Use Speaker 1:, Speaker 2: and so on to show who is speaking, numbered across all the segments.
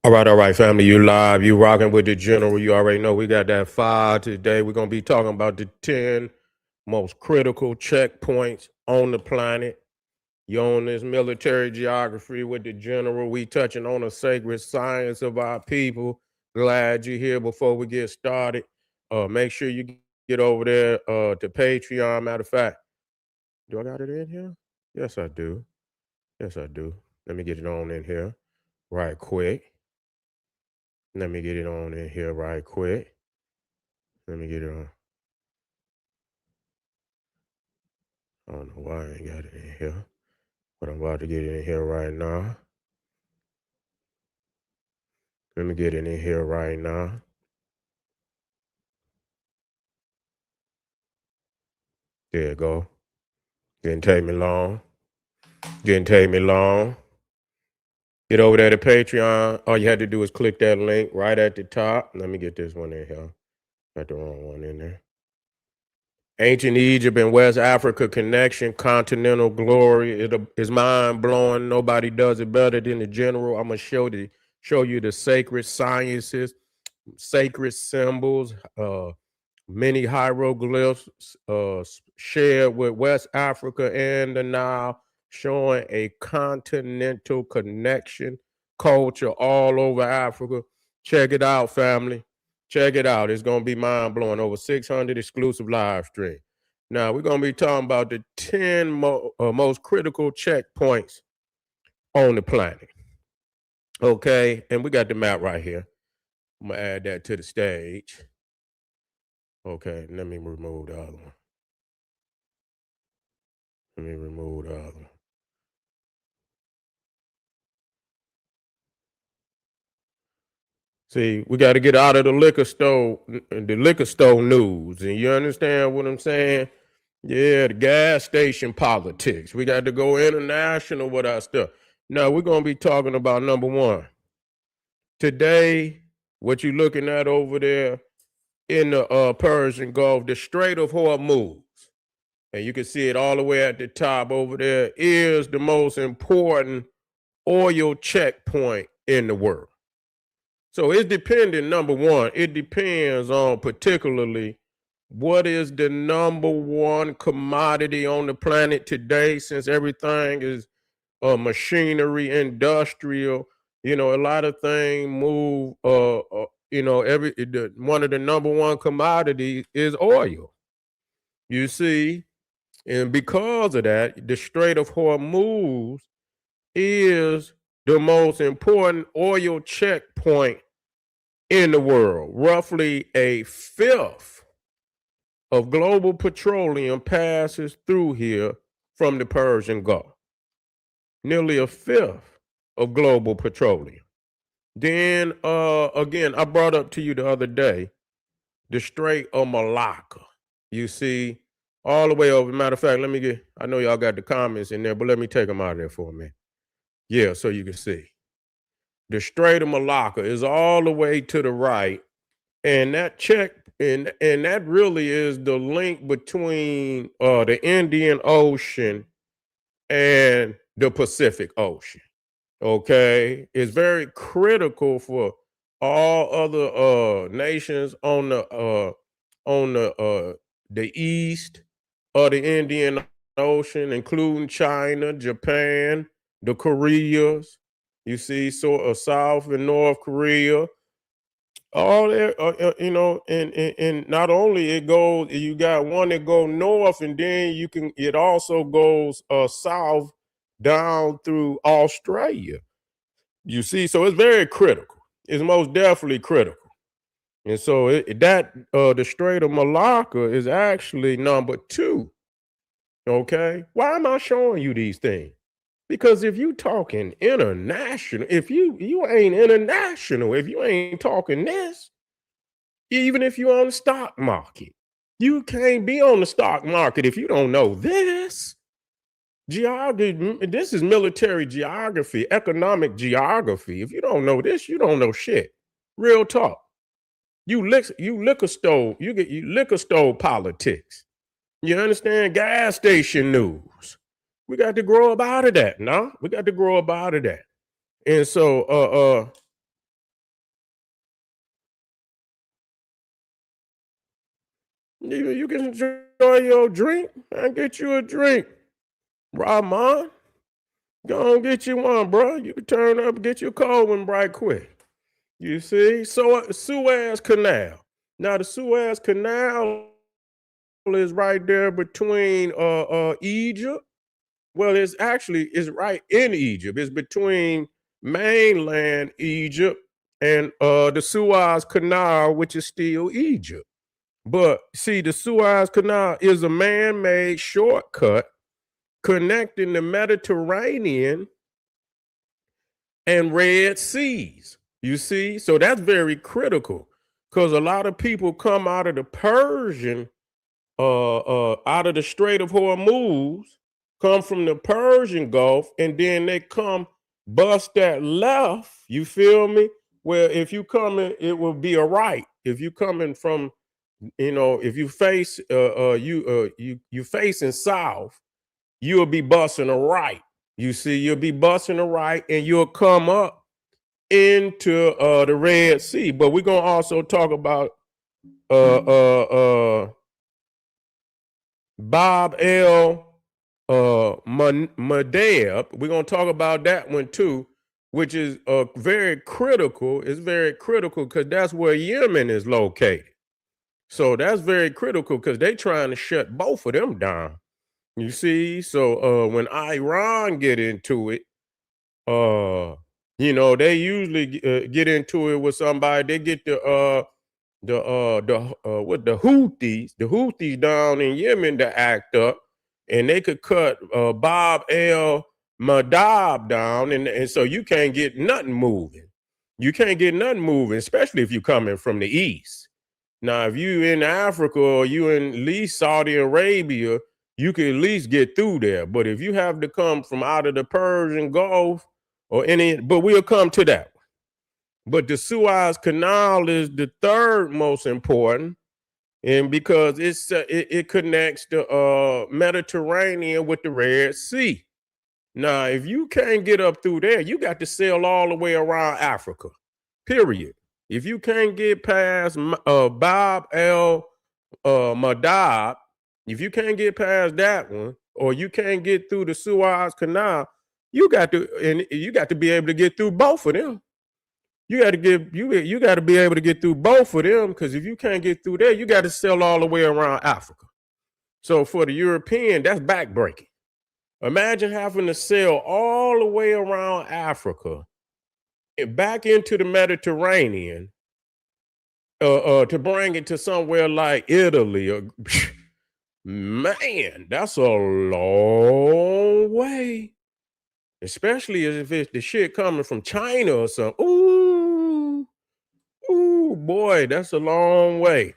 Speaker 1: All right, family. You live. You rocking with the general. You already know we got that fire today. We're gonna be talking about the 10 most critical checkpoints on the planet. You on this military geography with the general. We touching on the sacred science of our people. Glad you're here. Before we get started, make sure you get over there to Patreon. Matter of fact, do I got it in here? Yes, I do. Yes, I do. Let me get it on in here right quick. Let me get it on in here right quick. Let me get it on. I don't know why I ain't got it in here, but I'm about to get it in here right now. Let me get it in here right now. There you go. Didn't take me long. Didn't take me long. Get over there to Patreon. All you had to do is click that link right at the top. Let me get this one in here. Got the wrong one in there. Ancient Egypt and West Africa connection, continental glory. It is mind blowing. Nobody does it better than the general. I'm gonna show you the sacred sciences, sacred symbols, many hieroglyphs shared with West Africa and the Nile, showing a continental connection, culture all over Africa. Check it out, family. Check it out. It's going to be mind blowing. Over 600 exclusive live stream. Now, we're going to be talking about the 10 most critical checkpoints on the planet. Okay. And we got the map right here. I'm going to add that to the stage. Okay. Let me remove the other one. Let me remove the other one. See, we got to get out of the liquor store news. And you understand what I'm saying? Yeah, the gas station politics. We got to go international with our stuff. Now, we're going to be talking about number one. Today, what you're looking at over there in the Persian Gulf, the Strait of Hormuz, and you can see it all the way at the top over there, is the most important oil checkpoint in the world. So it's dependent, number one, it depends on particularly what is the number one commodity on the planet today, since everything is machinery, industrial. You know, a lot of things move. One of the number one commodities is oil. You see, and because of that, the Strait of Hormuz is the most important oil checkpoint in the world. Roughly a fifth of global petroleum passes through here from the Persian Gulf. Nearly a fifth of global petroleum. Then again, I brought up to you the other day the Strait of Malacca. You see, all the way over. Matter of fact, I know y'all got the comments in there, but let me take them out of there for a minute. Yeah, so you can see. The Strait of Malacca is all the way to the right, and that really is the link between the Indian Ocean and the Pacific Ocean. Okay, it's very critical for all other nations on the east of the Indian Ocean, including China, Japan, the Koreas. You see, South and North Korea, all that. And not only it goes, you got one that go north, and then it also goes south down through Australia. You see, so it's very critical. It's most definitely critical. And so the Strait of Malacca is actually number two. Okay. Why am I showing you these things? Because if you talking international, if you ain't international, if you ain't talking this, even if you're on the stock market, you can't be on the stock market if you don't know this. Geography, this is military geography, economic geography. If you don't know this, you don't know shit. Real talk. You liquor store, you liquor store politics. You understand? Gas station news. We got to grow up out of that. No, we got to grow up out of that. And so You can enjoy your drink and get you a drink. Rahman, go on get you one, bro. You can turn up and get you a cold one right quick. You see? So Suez Canal. Now the Suez Canal is right there between Egypt. Well, it's right in Egypt. It's between mainland Egypt and the Suez Canal, which is still Egypt. But see, the Suez Canal is a man-made shortcut connecting the Mediterranean and Red Seas. You see? So that's very critical because a lot of people come out of the Persian, out of the Strait of Hormuz, come from the Persian Gulf, and then they come bust that left. You feel me? Well, if you coming, it will be a right. If you coming from, if you face, you facing south, you'll be busting a right. You see, you'll be busting a right, and you'll come up into the Red Sea. But we're gonna also talk about uh uh uh Bob L. Madeb. We're gonna talk about that one too, which is very critical. It's very critical because that's where Yemen is located. So that's very critical because they trying to shut both of them down. You see, so when Iran get into it, uh, they usually get into it with somebody. They get the Houthis down in Yemen to act up, and they could cut Bob El Madab down, and so you can't get nothing moving. You can't get nothing moving, especially if you're coming from the east. Now, if you in Africa or you in at least Saudi Arabia, you can at least get through there. But if you have to come from out of the Persian Gulf or any, but we'll come to that. But the Suez Canal is the third most important, and because it connects the Mediterranean with the Red Sea. Now, if you can't get up through there, you got to sail all the way around Africa. Period. If you can't get past Bob El Madab, if you can't get past that one, or you can't get through the Suez Canal, you got to be able to get through both of them. You got to you got to be able to get through both of them because if you can't get through there, you got to sail all the way around Africa. So for the European, that's backbreaking. Imagine having to sail all the way around Africa and back into the Mediterranean to bring it to somewhere like Italy. Or, man, that's a long way. Especially if it's the shit coming from China or something. Ooh, boy, that's a long way.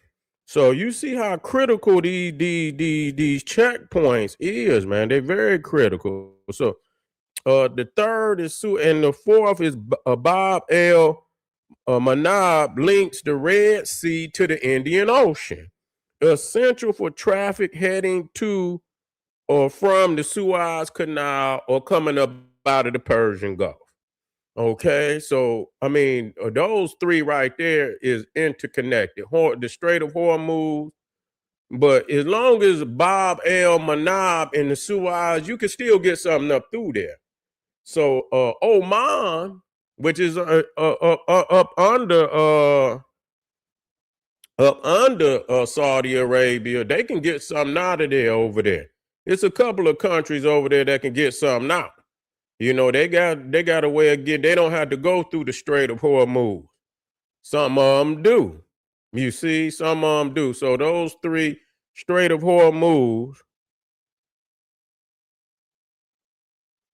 Speaker 1: So you see how critical these checkpoints is, man. They're very critical. So the third is Sue, and the fourth is Bob L. Manab links the Red Sea to the Indian Ocean, essential for traffic heading to or from the Suez Canal or coming up out of the Persian Gulf. Okay, so I mean, those three right there is interconnected. The Strait of Hormuz, but as long as Bob El Manab and the Suez, you can still get something up through there. So Oman, which is up under Saudi Arabia, they can get something out of there over there. It's a couple of countries over there that can get something out. They got a way of getting. They don't have to go through the Strait of Hormuz. Some of them do. You see, some of them do. So those three, Strait of Hormuz,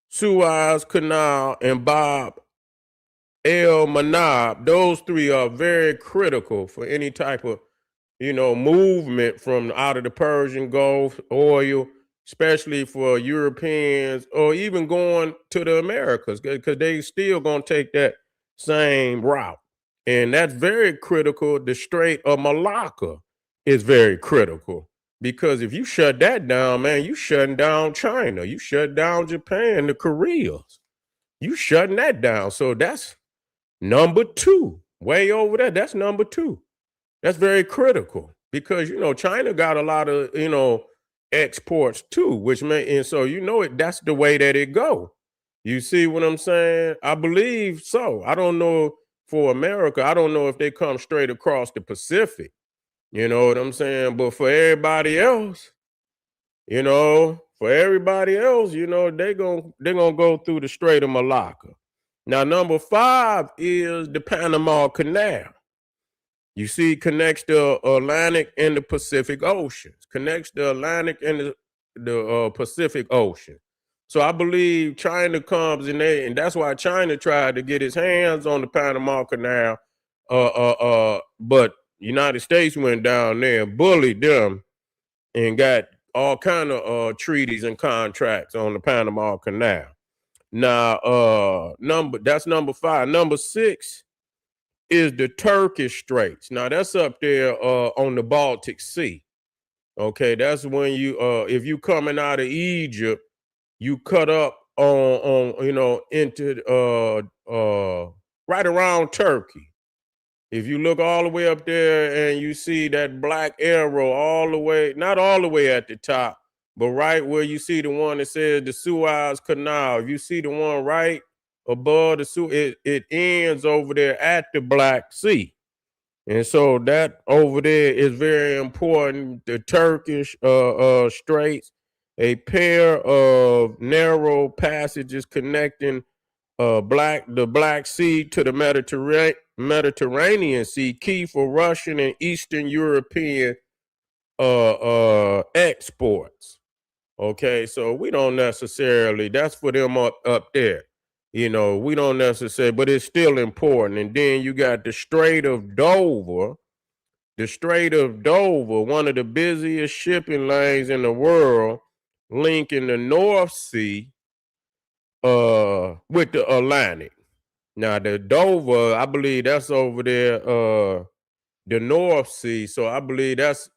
Speaker 1: Suez Canal, and Bob El Manab, those three are very critical for any type of, movement from out of the Persian Gulf, oil, especially for Europeans or even going to the Americas, because they still gonna take that same route. And that's very critical. The Strait of Malacca is very critical because if you shut that down, man, you shutting down China, you shut down Japan, the Koreas, you shutting that down. So that's number two, way over there. That's number two. That's very critical. because China got a lot of exports too, which may and so that's the way that it go. You see what I'm saying? I believe so. I don't know for America. I don't know if they come straight across the Pacific. You know what I'm saying? But for everybody else, they gonna go through the Strait of Malacca. Now, number 5 is the Panama Canal. You see, connects the Atlantic and the Pacific Oceans. Connects the Atlantic and the Pacific Ocean. So I believe China comes in there, and that's why China tried to get his hands on the Panama Canal. But United States went down there and bullied them and got all kind of treaties and contracts on the Panama Canal. Now, that's number 5. Number 6 is the Turkish Straits. Now that's up there on the Baltic Sea. Okay, that's when if you coming out of Egypt, you cut up on into right around Turkey. If you look all the way up there and you see that black arrow all the way, not all the way at the top, but right where you see the one that says the Suez Canal, if you see the one right above the Suez, it ends over there at the Black Sea. And so that over there is very important. The Turkish Straits, a pair of narrow passages connecting the Black Sea to the Mediterranean Sea, key for Russian and Eastern European exports. Okay, so we don't necessarily, that's for them up there. We don't necessarily, but it's still important. And then you got the Strait of Dover. The Strait of Dover, one of the busiest shipping lanes in the world, linking the North Sea with the Atlantic. Now the Dover, I believe that's over there, the North Sea. So I believe that's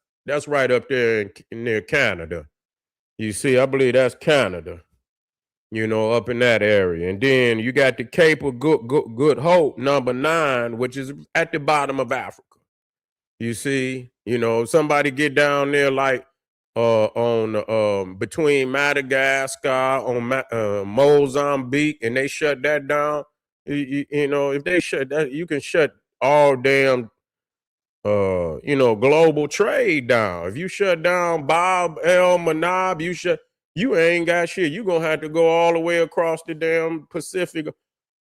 Speaker 1: right up there near Canada. You see, I believe that's Canada. Up in that area. And then you got the Cape of Good Hope, number 9, which is at the bottom of Africa. You see, somebody get down there like on between Madagascar on Mozambique, and they shut that down. If they shut that, you can shut all damn global trade down. If you shut down Bob El Manab, you ain't got shit. You gonna have to go all the way across the damn Pacific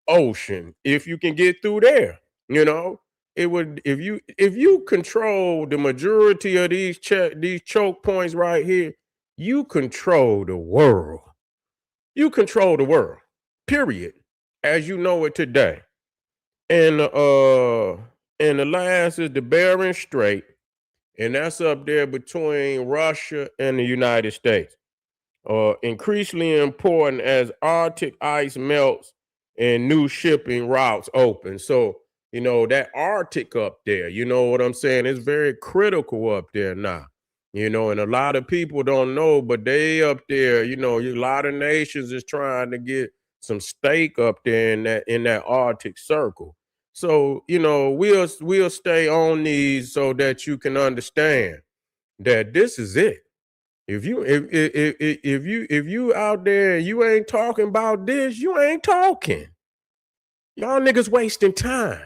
Speaker 1: Ocean if you can get through there. It would if you control the majority of these choke points right here, you control the world. You control the world. Period. As you know it today. And the last is the Bering Strait, and that's up there between Russia and the United States. Increasingly important as Arctic ice melts and new shipping routes open. So, that Arctic up there, you know what I'm saying? It's very critical up there now. And a lot of people don't know, but they up there, a lot of nations is trying to get some stake up there in that Arctic circle. So, we'll stay on these so that you can understand that this is it. If you out there and you ain't talking about this, you ain't talking. Y'all niggas wasting time.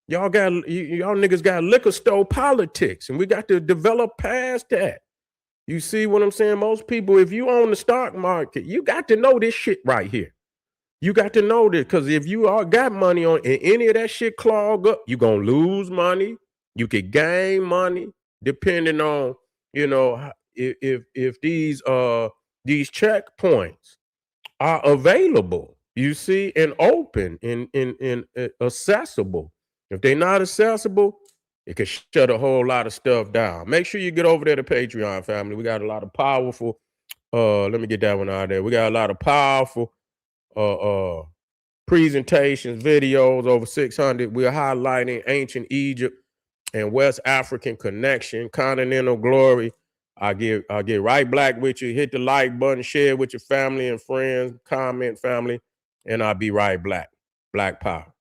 Speaker 1: Y'all niggas got liquor store politics, and we got to develop past that. You see what I'm saying? Most people, if you own the stock market, you got to know this shit right here. You got to know this, because if you all got money on and any of that shit clog up, you're gonna lose money. You could gain money depending on, if these checkpoints are available, you see, and open and accessible. If they're not accessible, it could shut a whole lot of stuff down. Make sure you get over there to Patreon, family. We got a lot of powerful, let me get that one out there. We got a lot of powerful presentations, videos, over 600. We're highlighting ancient Egypt and West African connection, continental glory. I'll get right black with you. Hit the like button, share with your family and friends, comment, family, and I'll be right black. Black power.